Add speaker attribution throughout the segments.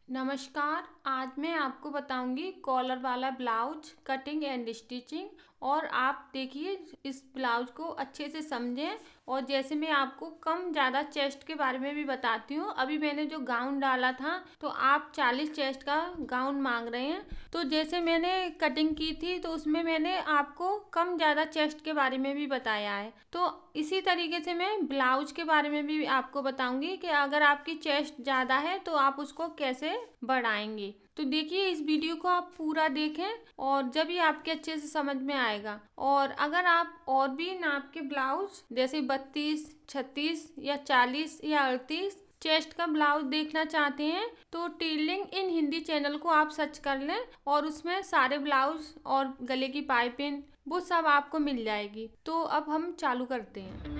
Speaker 1: नमस्कार। आज मैं आपको बताऊंगी कॉलर वाला ब्लाउज कटिंग एंड स्टिचिंग। और आप देखिए इस ब्लाउज को अच्छे से समझें। और जैसे मैं आपको कम ज़्यादा चेस्ट के बारे में भी बताती हूँ। अभी मैंने जो गाउन डाला था तो आप 40 चेस्ट का गाउन मांग रहे हैं, तो जैसे मैंने कटिंग की थी तो उसमें मैंने आपको कम ज़्यादा चेस्ट के बारे में भी बताया है। तो इसी तरीके से मैं ब्लाउज के बारे में भी आपको बताऊंगी कि अगर आपकी चेस्ट ज़्यादा है तो आप उसको कैसे बढ़ाएंगे। तो देखिए इस वीडियो को आप पूरा देखें और जब ही आपके अच्छे से समझ में आएगा। और अगर आप और भी नाप के ब्लाउज जैसे 32, 36 या 40 या 38 चेस्ट का ब्लाउज देखना चाहते हैं तो टेलरिंग इन हिंदी चैनल को आप सर्च कर लें और उसमें सारे ब्लाउज और गले की पाइपिंग वो सब आपको मिल जाएगी। तो अब हम चालू करते हैं।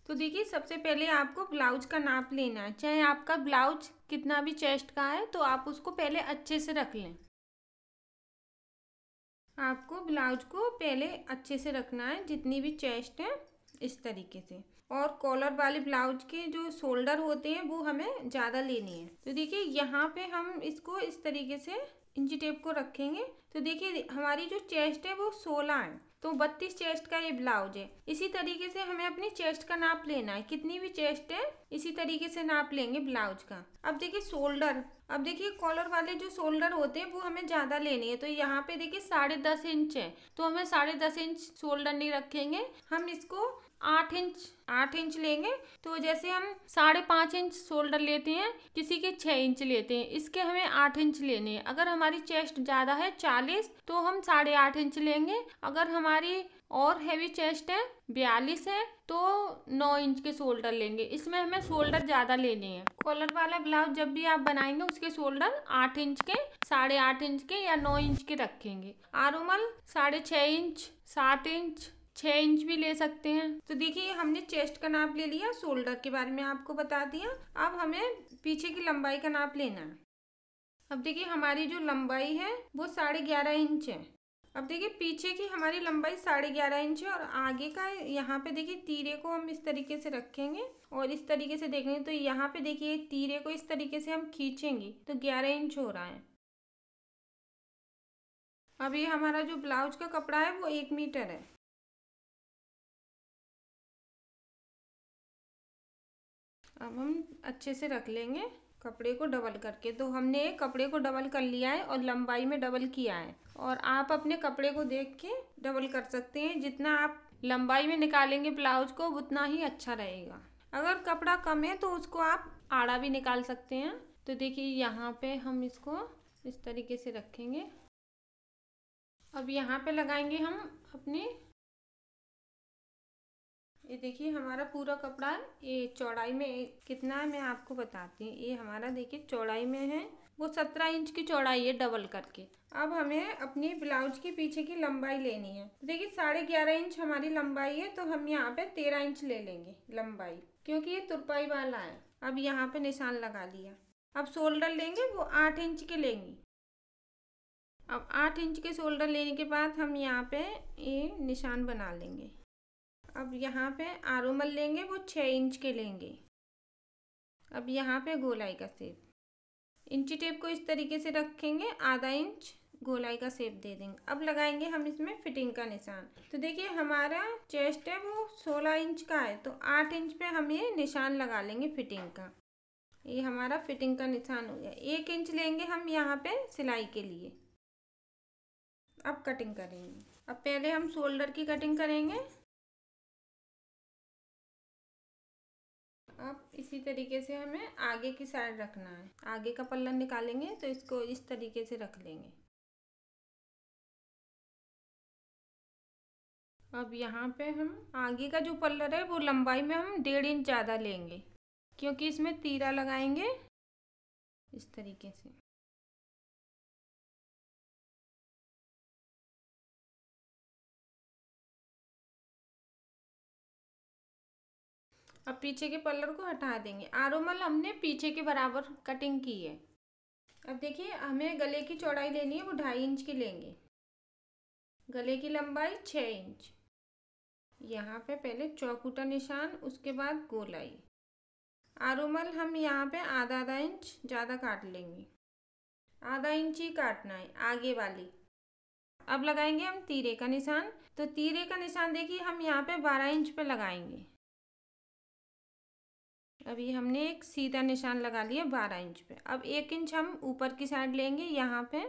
Speaker 1: तो देखिए सबसे पहले आपको ब्लाउज का नाप लेना है। चाहे आपका ब्लाउज कितना भी चेस्ट का है तो आप उसको पहले अच्छे से रख लें। आपको ब्लाउज को पहले अच्छे से रखना है जितनी भी चेस्ट है इस तरीके से। और कॉलर वाले ब्लाउज के जो शोल्डर होते हैं वो हमें ज़्यादा लेनी है। तो देखिए यहाँ पे हम इसको इस तरीके से इंची टेप को रखेंगे। तो देखिए हमारी जो चेस्ट है वो 16 है, तो 32 चेस्ट का ये ब्लाउज है। इसी तरीके से हमें अपनी चेस्ट का नाप लेना है। कितनी भी चेस्ट है इसी तरीके से नाप लेंगे ब्लाउज का। अब देखिए शोल्डर, अब देखिए कॉलर वाले जो शोल्डर होते हैं वो हमें ज़्यादा लेनी है। तो यहाँ पे देखिए 10.5 इंच है, तो हमें 10.5 इंच शोल्डर नहीं रखेंगे, हम इसको 8 इंच लेंगे। तो जैसे हम 5.5 इंच शोल्डर लेते हैं, किसी के 6 इंच लेते हैं, इसके हमें 8 इंच लेने हैं। अगर हमारी चेस्ट ज़्यादा है 40 तो हम 8.5 इंच लेंगे। अगर हमारी और हैवी चेस्ट है 42 है तो 9 इंच के शोल्डर लेंगे। इसमें हमें शोल्डर ज़्यादा लेने हैं। कॉलर वाला ब्लाउज जब भी आप बनाएंगे उसके शोल्डर 8 इंच के, 8.5 इंच के या 9 इंच के रखेंगे। आरोमल 6.5 इंच, 7 इंच, 6 इंच भी ले सकते हैं। तो देखिए हमने चेस्ट का नाप ले लिया, शोल्डर के बारे में आपको बता दिया। अब हमें पीछे की लंबाई का नाप लेना है। अब देखिए हमारी जो लंबाई है वो 11.5 इंच है। अब देखिए पीछे की हमारी लंबाई 11.5 इंच है और आगे का यहाँ पे देखिए तीरे को हम इस तरीके से रखेंगे और इस तरीके से देखेंगे। तो यहाँ पे देखिए तीरे को इस तरीके से हम खींचेंगे तो 11 इंच हो रहा है। अब ये हमारा जो ब्लाउज का कपड़ा है वो 1 मीटर है। अब हम अच्छे से रख लेंगे कपड़े को डबल करके। तो हमने कपड़े को डबल कर लिया है और लंबाई में डबल किया है। और आप अपने कपड़े को देख के डबल कर सकते हैं। जितना आप लंबाई में निकालेंगे ब्लाउज को उतना ही अच्छा रहेगा। अगर कपड़ा कम है तो उसको आप आड़ा भी निकाल सकते हैं। तो देखिए यहाँ पे हम इसको इस तरीके से रखेंगे। अब यहाँ पे लगाएंगे हम अपने, ये देखिए हमारा पूरा कपड़ा है। ये चौड़ाई में कितना है मैं आपको बताती हूँ। ये हमारा देखिए चौड़ाई में है वो 17 इंच की चौड़ाई है डबल करके। अब हमें अपनी ब्लाउज के पीछे की लंबाई लेनी है। देखिए 11.5 इंच हमारी लंबाई है, तो हम यहाँ पे 13 इंच ले लेंगे लंबाई, क्योंकि ये तुरपाई वाला है। अब यहाँ पे निशान लगा लिया। अब शोल्डर लेंगे वो 8 इंच के लेंगे। अब 8 इंच के शोल्डर लेने के बाद हम यहाँ पे ये निशान बना लेंगे। अब यहाँ पे आरोमल लेंगे वो 6 इंच के लेंगे। अब यहाँ पे गोलाई का शेप, इंची टेप को इस तरीके से रखेंगे, आधा इंच गोलाई का शेप दे देंगे। अब लगाएंगे हम इसमें फिटिंग का निशान। तो देखिए हमारा चेस्ट है वो 16 इंच का है, तो 8 इंच पे हम ये निशान लगा लेंगे फिटिंग का। ये हमारा फिटिंग का निशान हो गया। 1 इंच लेंगे हम यहाँ पे सिलाई के लिए। अब कटिंग करेंगे। अब पहले हम शोल्डर की कटिंग करेंगे। अब इसी तरीके से हमें आगे की साइड रखना है। आगे का पल्ला निकालेंगे तो इसको इस तरीके से रख लेंगे। अब यहाँ पे हम आगे का जो पल्ला है वो लंबाई में हम 1.5 इंच ज़्यादा लेंगे, क्योंकि इसमें तीरा लगाएंगे इस तरीके से। अब पीछे के पल्लर को हटा देंगे। आरोमल हमने पीछे के बराबर कटिंग की है। अब देखिए हमें गले की चौड़ाई लेनी है वो 2.5 इंच की लेंगे। गले की लंबाई 6 इंच। यहाँ पे पहले चौकुटा निशान, उसके बाद गोलाई। आरोमल हम यहाँ पे आधा आधा इंच ज़्यादा काट लेंगे, आधा इंच ही काटना है आगे वाली। अब लगाएंगे हम तीरे का निशान। तो तीरे का निशान देखिए हम यहाँ पे 12 इंच पे लगाएंगे। अभी हमने एक सीधा निशान लगा लिया 12 इंच पे। अब 1 इंच हम ऊपर की साइड लेंगे यहाँ पे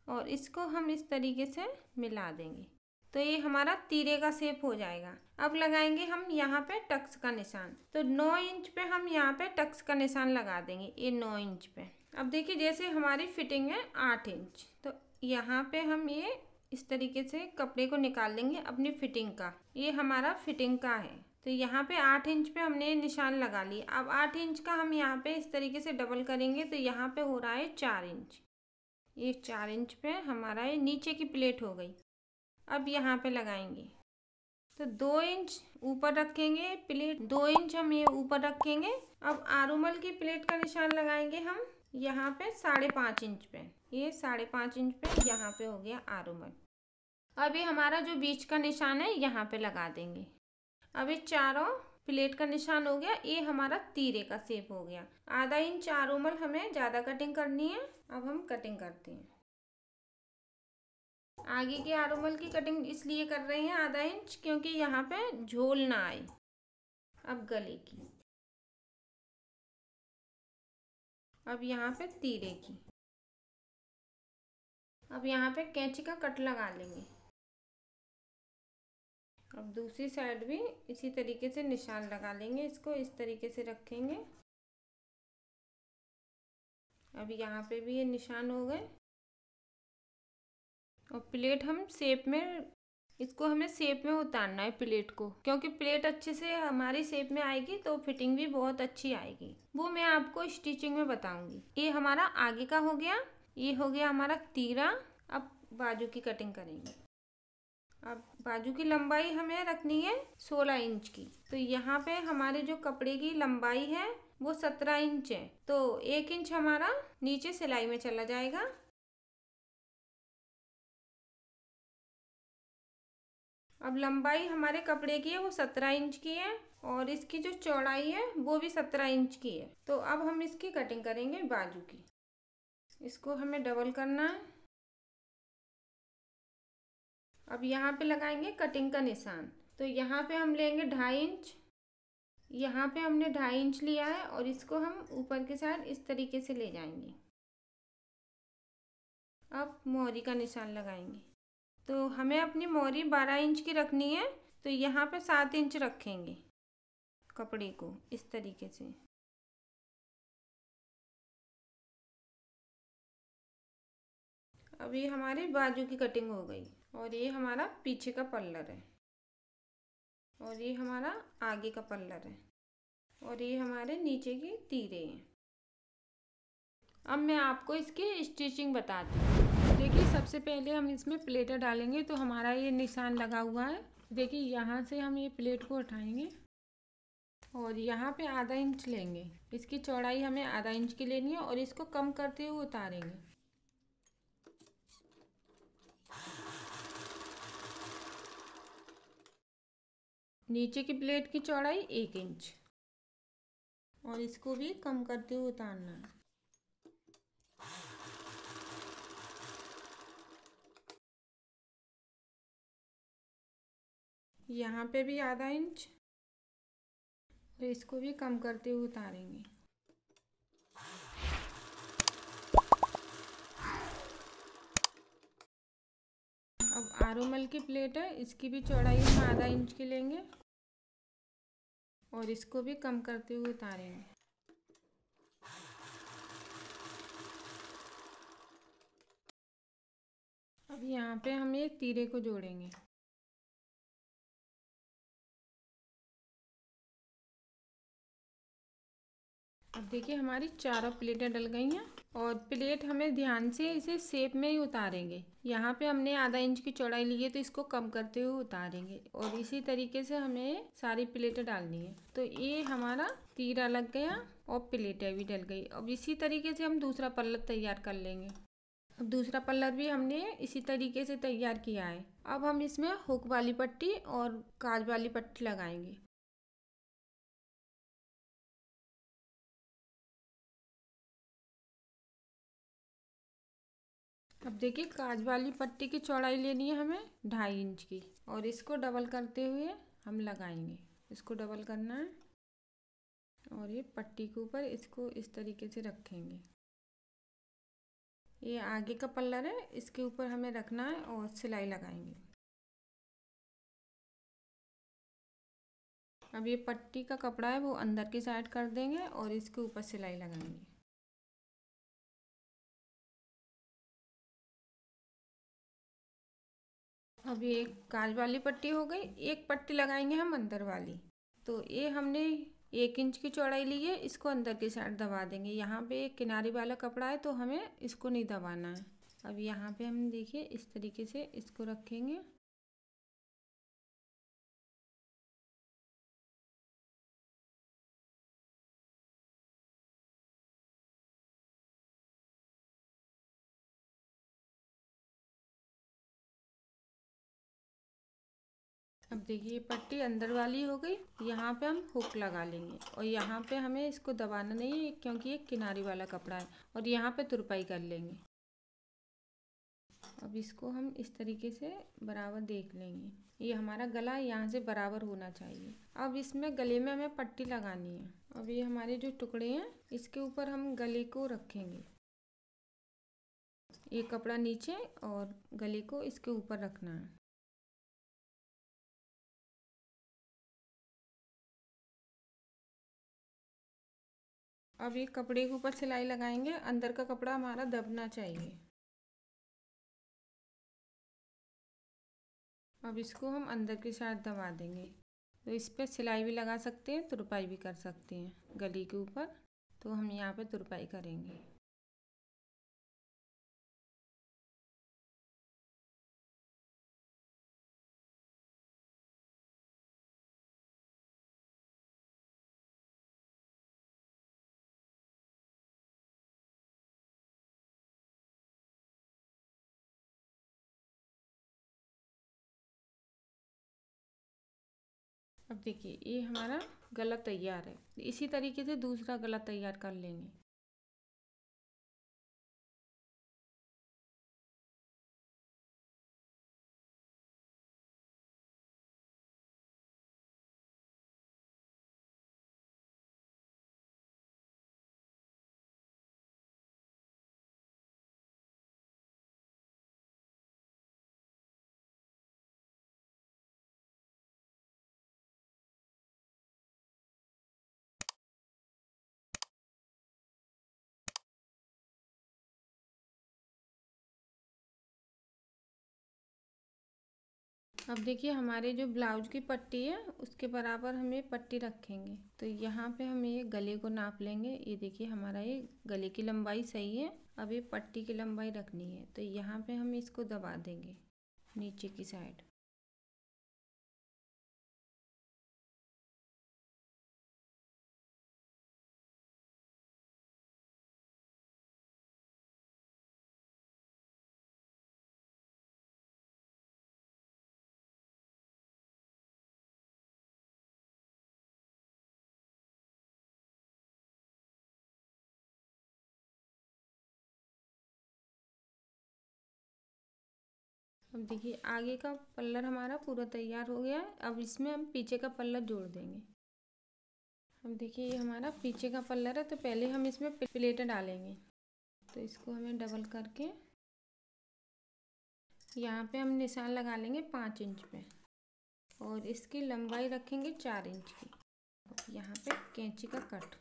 Speaker 1: और इसको हम इस तरीके से मिला देंगे, तो ये हमारा तीरे का शेप हो जाएगा। अब लगाएंगे हम यहाँ पे टक्स का निशान। तो 9 इंच पे हम यहाँ पे टक्स का निशान लगा देंगे, ये 9 इंच पे। अब देखिए जैसे हमारी फिटिंग है 8 इंच, तो यहाँ पे हम ये इस तरीके से कपड़े को निकाल लेंगे अपनी फिटिंग का। ये हमारा फिटिंग का है, तो यहाँ पे 8 इंच पे हमने निशान लगा लिया। अब 8 इंच का हम यहाँ पे इस तरीके से डबल करेंगे, तो यहाँ पे हो रहा है 4 इंच। ये 4 इंच पे हमारा ये नीचे की प्लेट हो गई। अब यहाँ पे लगाएंगे तो 2 इंच ऊपर रखेंगे प्लेट, 2 इंच हम ये ऊपर रखेंगे। अब आरोमल की प्लेट का निशान लगाएंगे हम यहाँ पे 5.5 इंच पे। ये 5.5 इंच पे यहाँ पे हो गया आरोमल। अब ये हमारा जो बीच का निशान है यहाँ पे लगा देंगे। अब ये चारों प्लेट का निशान हो गया, ये हमारा तीरे का शेप हो गया। आधा इंच आरोमल हमें ज़्यादा कटिंग करनी है। अब हम कटिंग करते हैं। आगे के आरोमल की कटिंग इसलिए कर रहे हैं आधा इंच, क्योंकि यहाँ पे झोल ना आए। अब गले की, अब यहाँ पे तीरे की। अब यहाँ पे कैंची का कट लगा लेंगे। अब दूसरी साइड भी इसी तरीके से निशान लगा लेंगे, इसको इस तरीके से रखेंगे। अब यहाँ पे भी ये निशान हो गए। और प्लेट हम शेप में, इसको हमें शेप में उतारना है प्लेट को, क्योंकि प्लेट अच्छे से हमारी शेप में आएगी तो फिटिंग भी बहुत अच्छी आएगी। वो मैं आपको स्टिचिंग में बताऊंगी। ये हमारा आगे का हो गया, ये हो गया हमारा तीरा। अब बाजू की कटिंग करेंगे। अब बाजू की लंबाई हमें रखनी है 16 इंच की। तो यहाँ पे हमारे जो कपड़े की लंबाई है वो 17 इंच है, तो 1 इंच हमारा नीचे सिलाई में चला जाएगा। अब लंबाई हमारे कपड़े की है वो 17 इंच की है और इसकी जो चौड़ाई है वो भी 17 इंच की है। तो अब हम इसकी कटिंग करेंगे बाजू की। इसको हमें डबल करना है। अब यहाँ पे लगाएंगे कटिंग का निशान। तो यहाँ पे हम लेंगे 2.5 इंच, यहाँ पे हमने 2.5 इंच लिया है और इसको हम ऊपर के साइड इस तरीके से ले जाएंगे। अब मोहरी का निशान लगाएंगे। तो हमें अपनी मोहरी 12 इंच की रखनी है, तो यहाँ पे 7 इंच रखेंगे कपड़े को इस तरीके से। अब ये हमारी बाजू की कटिंग हो गई और ये हमारा पीछे का पल्लर है और ये हमारा आगे का पल्लर है और ये हमारे नीचे की तीरे हैं। अब मैं आपको इसकी स्टिचिंग बताती हूँ। देखिए सबसे पहले हम इसमें प्लेटर डालेंगे। तो हमारा ये निशान लगा हुआ है, देखिए यहाँ से हम ये प्लेट को उठाएंगे और यहाँ पे आधा इंच लेंगे। इसकी चौड़ाई हमें आधा इंच की लेनी है और इसको कम करते हुए उतारेंगे। नीचे की प्लेट की चौड़ाई 1 इंच और इसको भी कम करते हुए उतारना है। यहाँ पे भी आधा इंच और इसको भी कम करते हुए उतारेंगे। अब आरोमल की प्लेट है, इसकी भी चौड़ाई हम आधा इंच की लेंगे और इसको भी कम करते हुए उतारेंगे। अब यहाँ पे हम ये तीरे को जोड़ेंगे। अब देखिए हमारी चारों प्लेटें डल गई हैं और प्लेट हमें ध्यान से इसे शेप में ही उतारेंगे। यहाँ पे हमने आधा इंच की चौड़ाई ली है तो इसको कम करते हुए उतारेंगे और इसी तरीके से हमें सारी प्लेटें डालनी है। तो ये हमारा तीरा लग गया और प्लेटें भी डल गई। अब इसी तरीके से हम दूसरा पल्लर तैयार कर लेंगे। अब दूसरा पल्लर भी हमने इसी तरीके से तैयार किया है। अब हम इसमें हुक वाली पट्टी और काज वाली पट्टी लगाएंगे। अब देखिए काज वाली पट्टी की चौड़ाई लेनी है हमें 2.5 इंच की, और इसको डबल करते हुए हम लगाएंगे। इसको डबल करना है और ये पट्टी के ऊपर इसको इस तरीके से रखेंगे। ये आगे का पल्लर है, इसके ऊपर हमें रखना है और सिलाई लगाएंगे। अब ये पट्टी का कपड़ा है वो अंदर की साइड कर देंगे और इसके ऊपर सिलाई लगाएंगे। अब ये एक काज वाली पट्टी हो गई। एक पट्टी लगाएंगे हम अंदर वाली। तो ये हमने 1 इंच की चौड़ाई ली है, इसको अंदर की साइड दबा देंगे। यहाँ पे एक किनारी वाला कपड़ा है तो हमें इसको नहीं दबाना है। अब यहाँ पे हम देखिए इस तरीके से इसको रखेंगे। अब देखिए ये पट्टी अंदर वाली हो गई। यहाँ पे हम हुक लगा लेंगे और यहाँ पे हमें इसको दबाना नहीं है क्योंकि ये किनारी वाला कपड़ा है, और यहाँ पे तुरपाई कर लेंगे। अब इसको हम इस तरीके से बराबर देख लेंगे। ये हमारा गला यहाँ से बराबर होना चाहिए। अब इसमें गले में हमें पट्टी लगानी है। अब ये हमारे जो टुकड़े हैं इसके ऊपर हम गले को रखेंगे। ये कपड़ा नीचे और गले को इसके ऊपर रखना है। अब ये कपड़े के ऊपर सिलाई लगाएंगे। अंदर का कपड़ा हमारा दबना चाहिए। अब इसको हम अंदर की साइड दबा देंगे। तो इस पर सिलाई भी लगा सकते हैं, तुरपाई भी कर सकते हैं गले के ऊपर। तो हम यहाँ पे तुरपाई करेंगे। अब देखिए ये हमारा गला तैयार है। इसी तरीके से दूसरा गला तैयार कर लेंगे। अब देखिए हमारे जो ब्लाउज की पट्टी है उसके बराबर हम ये पट्टी रखेंगे। तो यहाँ पे हम ये गले को नाप लेंगे। ये देखिए हमारा ये गले की लंबाई सही है। अब ये पट्टी की लंबाई रखनी है, तो यहाँ पे हम इसको दबा देंगे नीचे की साइड। अब देखिए आगे का पल्लर हमारा पूरा तैयार हो गया है। अब इसमें हम पीछे का पल्लर जोड़ देंगे। अब देखिए ये हमारा पीछे का पल्लर है, तो पहले हम इसमें प्लेटें डालेंगे। तो इसको हमें डबल करके यहाँ पे हम निशान लगा लेंगे 5 इंच पे, और इसकी लंबाई रखेंगे 4 इंच की। यहाँ पे कैंची का कट।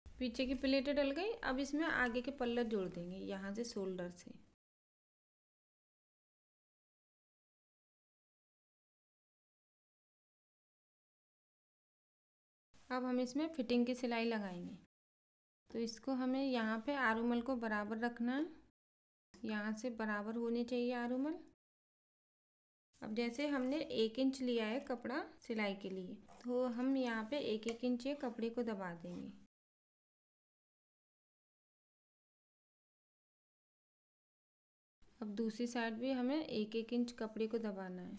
Speaker 1: पीछे की प्लेटें डल गई। अब इसमें आगे के पल्लर जोड़ देंगे यहाँ से शोल्डर से। अब हम इसमें फिटिंग की सिलाई लगाएंगे। तो इसको हमें यहाँ पे आरूमल को बराबर रखना है। यहाँ से बराबर होने चाहिए आरूमल। अब जैसे हमने 1 इंच लिया है कपड़ा सिलाई के लिए, तो हम यहाँ पे 1-1 इंच कपड़े को दबा देंगे। अब दूसरी साइड भी हमें 1-1 इंच कपड़े को दबाना है।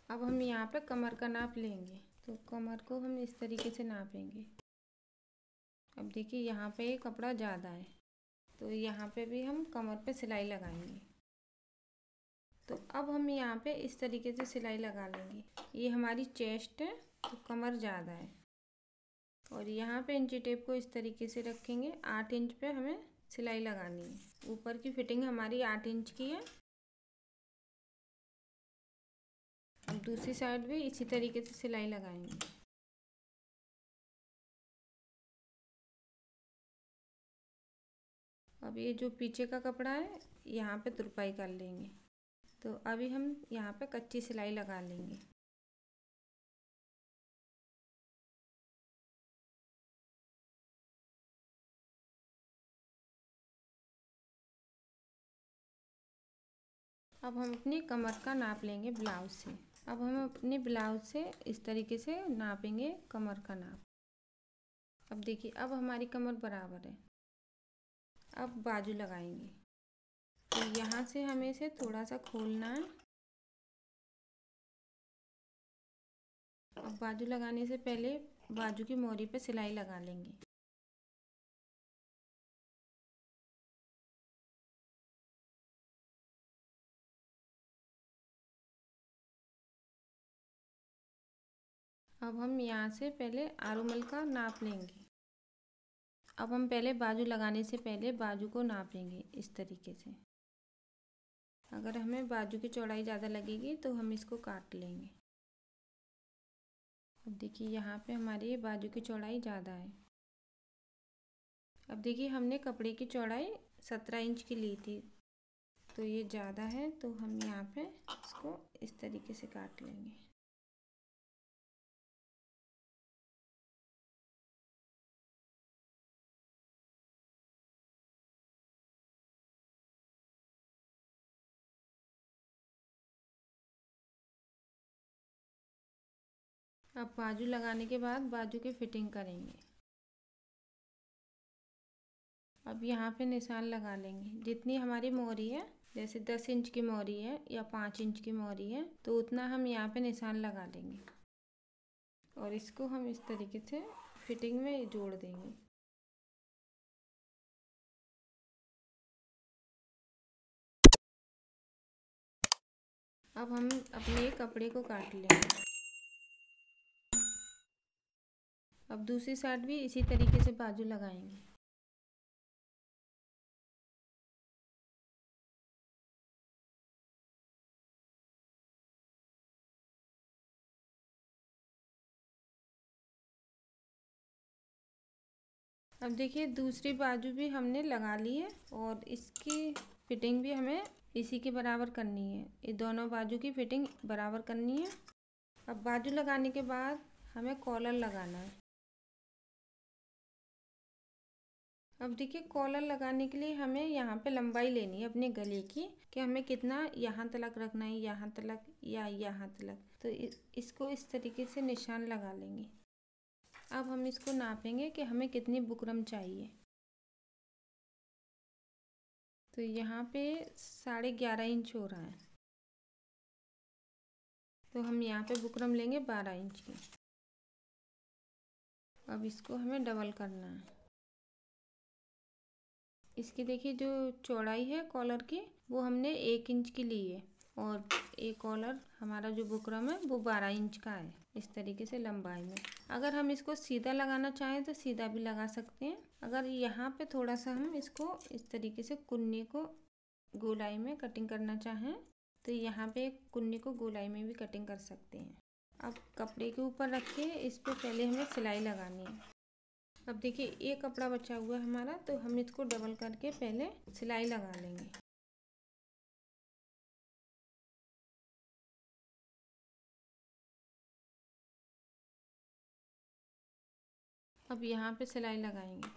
Speaker 1: अब हम यहाँ पे कमर का नाप लेंगे, तो कमर को हम इस तरीके से नापेंगे। अब देखिए यहाँ पे ये कपड़ा ज़्यादा है, तो यहाँ पे भी हम कमर पे सिलाई लगाएंगे। तो अब हम यहाँ पे इस तरीके से सिलाई लगा लेंगे। ये हमारी चेस्ट है, तो कमर ज़्यादा है, और यहाँ पे इंची टेप को इस तरीके से रखेंगे। 8 इंच पे हमें सिलाई लगानी है। ऊपर की फिटिंग हमारी 8 इंच की है। अब दूसरी साइड भी इसी तरीके से सिलाई लगाएंगे। अब ये जो पीछे का कपड़ा है यहाँ पे तुरपाई कर लेंगे। तो अभी हम यहाँ पे कच्ची सिलाई लगा लेंगे। अब हम अपनी कमर का नाप लेंगे ब्लाउज से। अब हम अपने ब्लाउज से इस तरीके से नापेंगे कमर का नाप। अब देखिए अब हमारी कमर बराबर है। अब बाजू लगाएंगे, तो यहाँ से हमें इसे थोड़ा सा खोलना है। अब बाजू लगाने से पहले बाजू की मोरी पे सिलाई लगा लेंगे। अब हम यहाँ से पहले आरुमल का नाप लेंगे। अब हम पहले बाजू लगाने से पहले बाजू को नापेंगे इस तरीके से। अगर हमें बाजू की चौड़ाई ज़्यादा लगेगी तो हम इसको काट लेंगे। अब देखिए यहाँ पे हमारी ये बाजू की चौड़ाई ज़्यादा है। अब देखिए हमने कपड़े की चौड़ाई 17 इंच की ली थी, तो ये ज़्यादा है, तो हम यहाँ पे इसको इस तरीके से काट लेंगे। अब बाजू लगाने के बाद बाजू की फिटिंग करेंगे। अब यहाँ पे निशान लगा लेंगे। जितनी हमारी मोरी है, जैसे 10 इंच की मोरी है या 5 इंच की मोरी है, तो उतना हम यहाँ पे निशान लगा लेंगे और इसको हम इस तरीके से फिटिंग में जोड़ देंगे। अब हम अपने कपड़े को काट लेंगे। अब दूसरी साइड भी इसी तरीके से बाजू लगाएंगे। अब देखिए दूसरी बाजू भी हमने लगा ली है और इसकी फिटिंग भी हमें इसी के बराबर करनी है। ये दोनों बाजू की फिटिंग बराबर करनी है। अब बाजू लगाने के बाद हमें कॉलर लगाना है। अब देखिए कॉलर लगाने के लिए हमें यहाँ पे लंबाई लेनी है अपने गले की, कि हमें कितना यहाँ तलक रखना है, यहाँ तलक या यहाँ तलक। तो इसको इस तरीके से निशान लगा लेंगे। अब हम इसको नापेंगे कि हमें कितनी बुकरम चाहिए। तो यहाँ पे 11.5 इंच हो रहा है, तो हम यहाँ पे बुकरम लेंगे 12 इंच की। अब इसको हमें डबल करना है। इसकी देखिए जो चौड़ाई है कॉलर की, वो हमने 1 इंच की ली है, और एक कॉलर हमारा जो बुकरम है वो 12 इंच का है, इस तरीके से लंबाई में। अगर हम इसको सीधा लगाना चाहें तो सीधा भी लगा सकते हैं। अगर यहाँ पे थोड़ा सा हम इसको इस तरीके से कुन्नी को गोलाई में कटिंग करना चाहें, तो यहाँ पे कुन्नी को गोलाई में भी कटिंग कर सकते हैं। अब कपड़े के ऊपर रख के इस पर पहले हमें सिलाई लगानी है। अब देखिए एक कपड़ा बचा हुआ है हमारा, तो हम इसको डबल करके पहले सिलाई लगा लेंगे। अब यहाँ पे सिलाई लगाएंगे।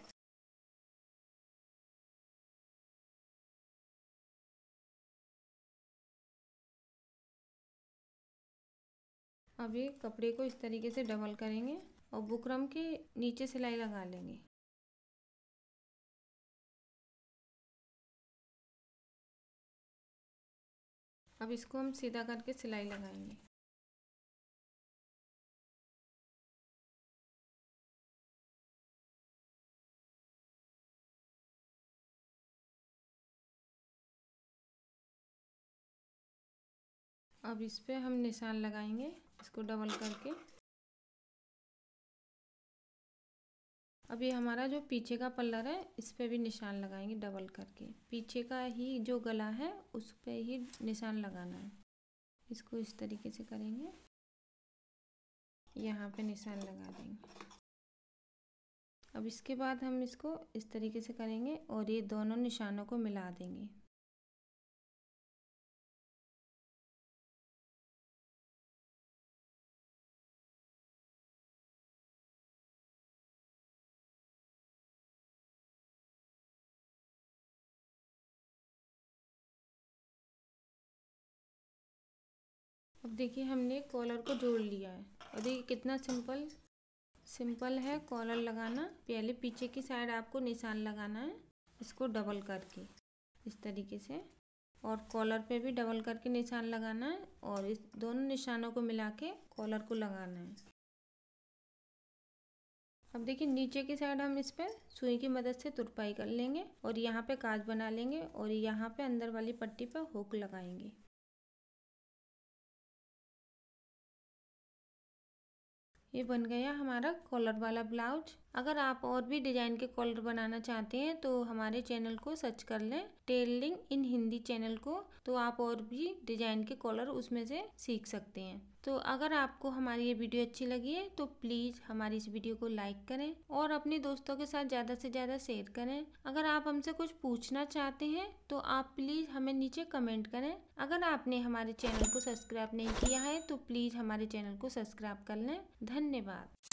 Speaker 1: अब ये कपड़े को इस तरीके से डबल करेंगे और बुकरम के नीचे सिलाई लगा लेंगे। अब इसको हम सीधा करके सिलाई लगाएंगे। अब इस पे हम निशान लगाएंगे इसको डबल करके। अब ये हमारा जो पीछे का पल्लर है इस पे भी निशान लगाएंगे डबल करके। पीछे का ही जो गला है उस पे ही निशान लगाना है। इसको इस तरीके से करेंगे, यहाँ पे निशान लगा देंगे। अब इसके बाद हम इसको इस तरीके से करेंगे और ये दोनों निशानों को मिला देंगे। अब देखिए हमने कॉलर को जोड़ लिया है और देखिए कितना सिंपल है कॉलर लगाना। पहले पीछे की साइड आपको निशान लगाना है इसको डबल करके इस तरीके से, और कॉलर पे भी डबल करके निशान लगाना है और इस दोनों निशानों को मिला के कॉलर को लगाना है। अब देखिए नीचे की साइड हम इस पे सुई की मदद से तुरपाई कर लेंगे और यहाँ पे काज बना लेंगे और यहाँ पे अंदर वाली पट्टी पर हुक लगाएंगे। ये बन गया हमारा कॉलर वाला ब्लाउज। अगर आप और भी डिजाइन के कॉलर बनाना चाहते हैं तो हमारे चैनल को सर्च कर लें, टेलरिंग इन हिंदी चैनल को, तो आप और भी डिजाइन के कॉलर उसमें से सीख सकते हैं। तो अगर आपको हमारी ये वीडियो अच्छी लगी है तो प्लीज़ हमारी इस वीडियो को लाइक करें और अपने दोस्तों के साथ ज़्यादा से ज़्यादा शेयर करें। अगर आप हमसे कुछ पूछना चाहते हैं तो आप प्लीज़ हमें नीचे कमेंट करें। अगर आपने हमारे चैनल को सब्सक्राइब नहीं किया है तो प्लीज़ हमारे चैनल को सब्सक्राइब कर लें। धन्यवाद।